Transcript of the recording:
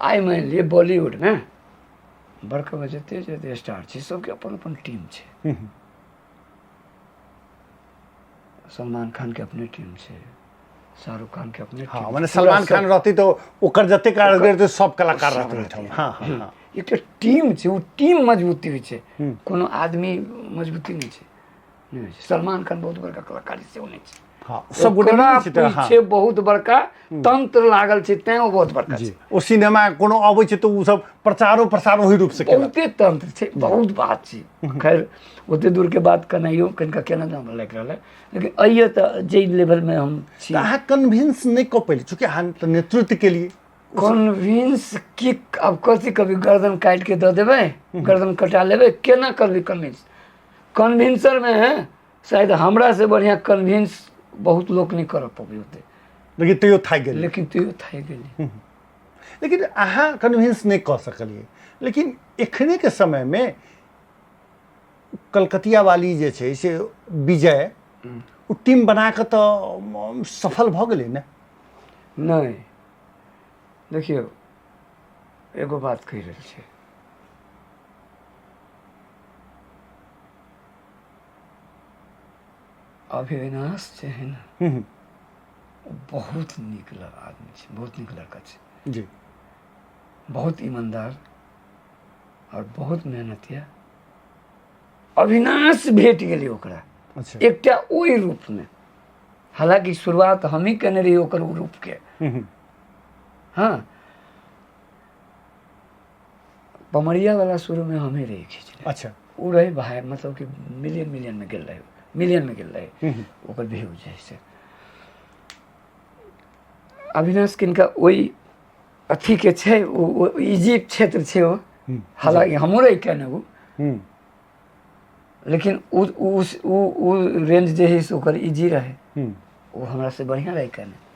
आइ मान लिए बॉलीवुड में बड़का जते जते स्टार छै सबके अपन अपन टीम छै। सलमान खान के अपने टीम छै, शाहरुख खान के अपने हाँ टीम माने छै। सलमान खान रहती तो ओकर जते कारीगर तो सब कलाकार रहते। हाँ हाँ हाँ एक टीम छै, वो टीम मजबूती होइ छै, कोनो आदमी मजबूती नहीं छै। नहीं होइ छै। सलमान खान बहुत बड़का कलाकारी से नहीं छै। हाँ सब गोटे ओकरा मिलै छै तऽ हाँ पीछे बहुत बड़का तंत्र लागल छै, तें वो बहुत बड़का जी छै। ओ सिनेमा कोनो अबै छै तो उ सब प्रचारो प्रसार वही रूप से केलक। बहुते तंत्र छै, बहुत बात छै। खैर ओते दूर के बात करनाइयो कनिका केना हमरा लागि रहल है, लेकिन अइए तऽ जे लेवल में हम छी। तो अहाँ कन्विंस नहीं कऽ पैली चूँकि अहाँ तो नेतृत्व के लिए कन्विंस की अब कथी कभी गर्दन काट के दे देवे, गर्दन कटा लेवे, केना करबी कन्विंस। कन्विंसर में शायद हमरा से बढ़िया कन्विंस बहुत लोग नहीं कर पाबे होते, लेकिन तैयो थाकि गेली। लेकिन तैयो थाकि गेली। लेकिन अहाँ कन्विंस नहीं कऽ सकलिए। लेकिन एखने के समय में कलकतिया वाली जे छै से विजय उ टीम बना के तो सफल भऽ गेलै ने। नहीं देखियो एगो बात कहि रहल छै, अविनाश जे है ना बहुत नीक आदमी छै, बहुत नीक लड़का छै जी बहुत ईमानदार और बहुत मेहनतिया। अविनाश भेट गेलै ओकरा अच्छा एकटा ओहि रूप में, हालांकि शुरुआत हम ही केने रही ओकर उ रूप के। हाँ पमरिया वाला शुरू में हम ही रही खींचले। अच्छा उ रहे भाई मतलब कि मिलियन में गेल रहे, मिलियन में गेल रहे ओकर व्यूज जैसे। अविनाश किनका वही अथी के छै, वो इजी क्षेत्र छै वो, हालांकि हमरो रही केने वो, लेकिन उ रेंज जे है से ओकर इजी रहे, वो हमरा से बढ़िया रहे केने।